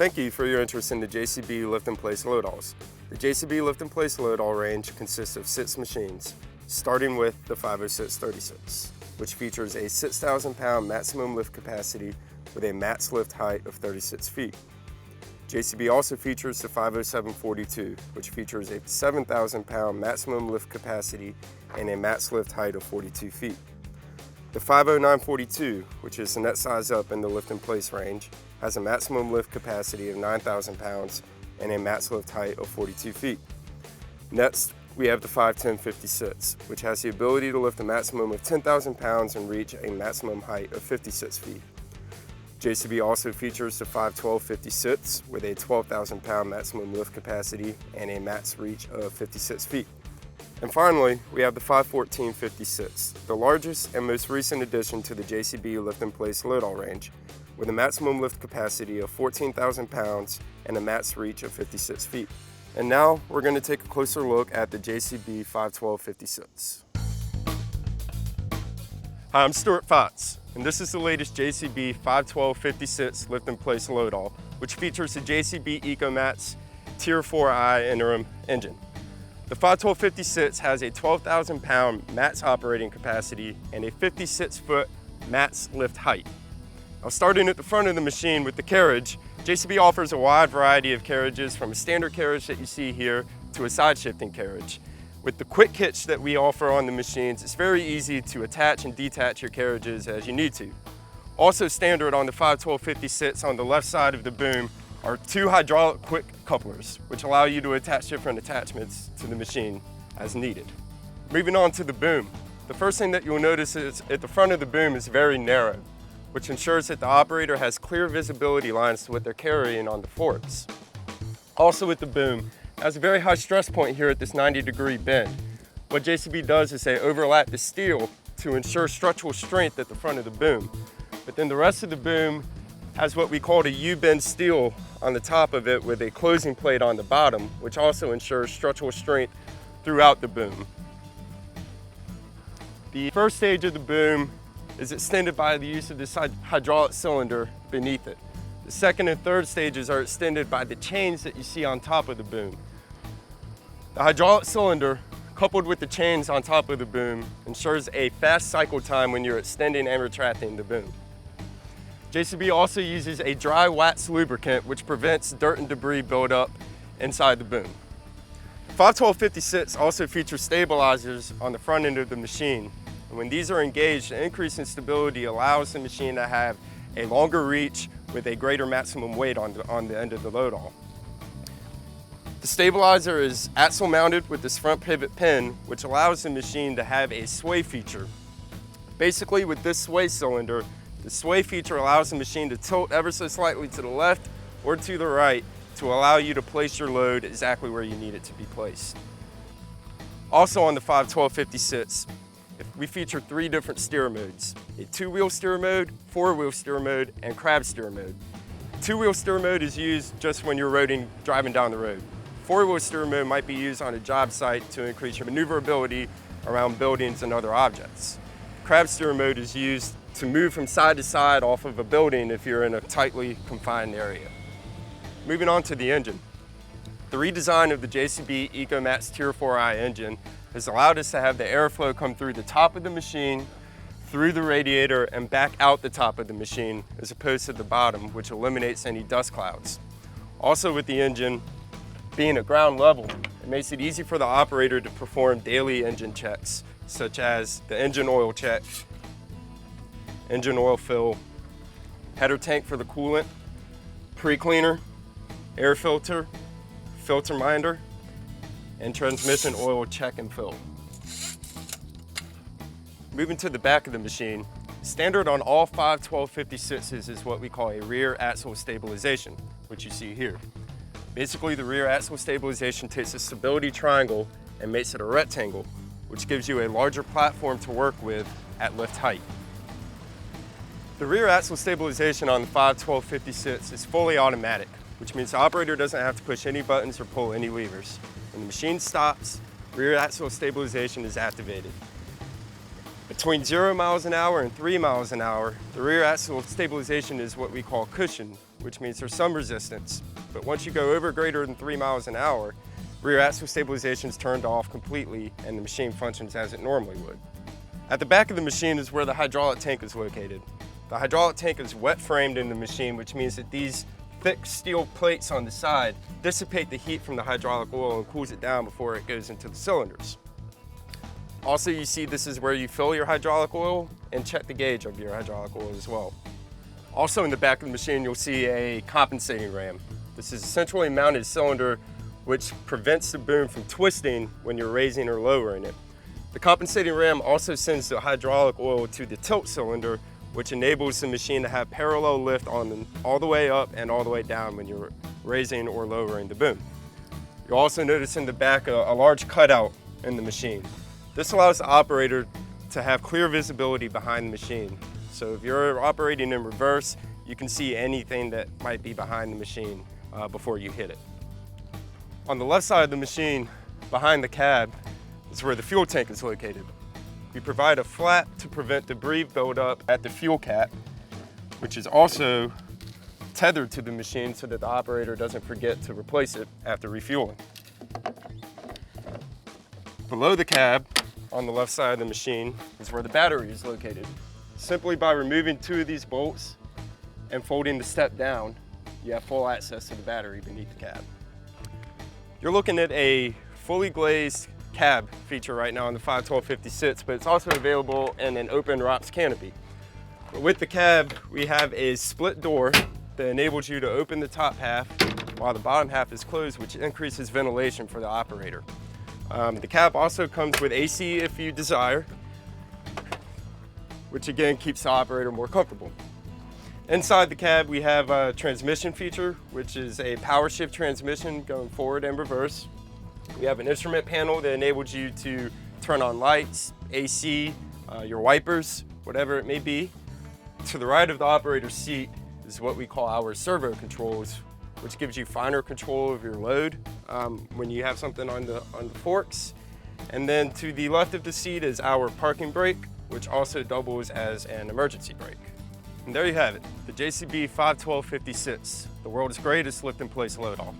Thank you for your interest in the JCB lift and place load alls. The JCB lift and place load all range consists of 6 machines, starting with the 50636, which features a 6,000 pound maximum lift capacity with a max lift height of 36 feet. JCB also features the 50742, which features a 7,000 pound maximum lift capacity and a max lift height of 42 feet. The 50942, which is the next size up in the lift and place range, has a maximum lift capacity of 9,000 pounds and a max lift height of 42 feet. Next, we have the 51056, which has the ability to lift a maximum of 10,000 pounds and reach a maximum height of 56 feet. JCB also features the 51256 with a 12,000 pound maximum lift capacity and a max reach of 56 feet. And finally, we have the 51456, the largest and most recent addition to the JCB lift and place load all range, with a maximum lift capacity of 14,000 pounds and a max reach of 56 feet. And now we're going to take a closer look at the JCB 51256. Hi, I'm Stuart Fotts, and this is the latest JCB 51256 lift and place load all, which features the JCB EcoMax Tier 4i interim engine. The 51256 has a 12,000 pound max operating capacity and a 56-foot max lift height. Now, starting at the front of the machine with the Carriage, JCB offers a wide variety of carriages, from a standard carriage that you see here to a side shifting carriage. With the quick hitch that we offer on the machines, it's very easy to attach and detach your carriages as you need to. Also standard on the 51256 on the left side of the boom are 2 hydraulic quick couplers, which allow you to attach different attachments to the machine as needed. Moving on to the boom. The first thing that you'll notice is at the front of the boom is very narrow, which ensures that the operator has clear visibility lines to what they're carrying on the forks. Also with the boom, it has a very high stress point here at this 90-degree bend. What JCB does is they overlap the steel to ensure structural strength at the front of the boom. But then the rest of the boom has what we call a U-bend steel on the top of it with a closing plate on the bottom, which also ensures structural strength throughout the boom. The first stage of the boom is extended by the use of this hydraulic cylinder beneath it. The second and third stages are extended by the chains that you see on top of the boom. The hydraulic cylinder, coupled with the chains on top of the boom, ensures a fast cycle time when you're extending and retracting the boom. JCB also uses a dry wax lubricant, which prevents dirt and debris buildup inside the boom. 51256 also features stabilizers on the front end of the machine. And when these are engaged, the increase in stability allows the machine to have a longer reach with a greater maximum weight on the end of the load all. The stabilizer is axle mounted with this front pivot pin, which allows the machine to have a sway feature. Basically, with this sway cylinder, the sway feature allows the machine to tilt ever so slightly to the left or to the right to allow you to place your load exactly where you need it to be placed. Also on the 51256, we feature 3 different steer modes: a 2-wheel steer mode, 4-wheel steer mode, and crab steer mode. 2-wheel steer mode is used just when you're driving down the road. 4-wheel steer mode might be used on a job site to increase your maneuverability around buildings and other objects. Crab steer mode is used to move from side to side off of a building if you're in a tightly confined area. Moving on to the engine. The redesign of the JCB EcoMax Tier 4i engine has allowed us to have the airflow come through the top of the machine, through the radiator, and back out the top of the machine, as opposed to the bottom, which eliminates any dust clouds. Also with the engine being at ground level, it makes it easy for the operator to perform daily engine checks, such as the engine oil check, engine oil fill, header tank for the coolant, pre-cleaner, air filter, filter minder, and transmission oil check and fill. Moving to the back of the machine, standard on all 51256s is what we call a rear axle stabilization, which you see here. Basically, the rear axle stabilization takes a stability triangle and makes it a rectangle, which gives you a larger platform to work with at lift height. The rear axle stabilization on the 51256 is fully automatic, which means the operator doesn't have to push any buttons or pull any levers. When the machine stops, rear axle stabilization is activated. Between 0 miles an hour and 3 miles an hour, the rear axle stabilization is what we call cushion, which means there's some resistance. But once you go over greater than 3 miles an hour, rear axle stabilization is turned off completely and the machine functions as it normally would. At the back of the machine is where the hydraulic tank is located. The hydraulic tank is wet framed in the machine, which means that these thick steel plates on the side dissipate the heat from the hydraulic oil and cools it down before it goes into the cylinders. Also, you see this is where you fill your hydraulic oil and check the gauge of your hydraulic oil as well. Also in the back of the machine, you'll see a compensating ram. This is a centrally mounted cylinder which prevents the boom from twisting when you're raising or lowering it. The compensating ram also sends the hydraulic oil to the tilt cylinder, which enables the machine to have parallel lift all the way up and all the way down when you're raising or lowering the boom. You'll also notice in the back a large cutout in the machine. This allows the operator to have clear visibility behind the machine. So if you're operating in reverse, you can see anything that might be behind the machine before you hit it. On the left side of the machine, behind the cab, is where the fuel tank is located. We provide a flap to prevent debris buildup at the fuel cap, which is also tethered to the machine so that the operator doesn't forget to replace it after refueling. Below the cab, on the left side of the machine, is where the battery is located. Simply by removing 2 of these bolts and folding the step down, you have full access to the battery beneath the cab. You're looking at a fully glazed cab feature right now on the 512-56, but it's also available in an open ROPS canopy. But with the cab, we have a split door that enables you to open the top half while the bottom half is closed, which increases ventilation for the operator. The cab also comes with AC if you desire, which again keeps the operator more comfortable. Inside the cab we have a transmission feature, which is a power shift transmission going forward and reverse. We have an instrument panel that enables you to turn on lights, AC, your wipers, whatever it may be. To the right of the operator's seat is what we call our Servo Controls, which gives you finer control of your load when you have something on the forks. And then to the left of the seat is our parking brake, which also doubles as an emergency brake. And there you have it, the JCB 512-56, the world's greatest lift-in-place load haul.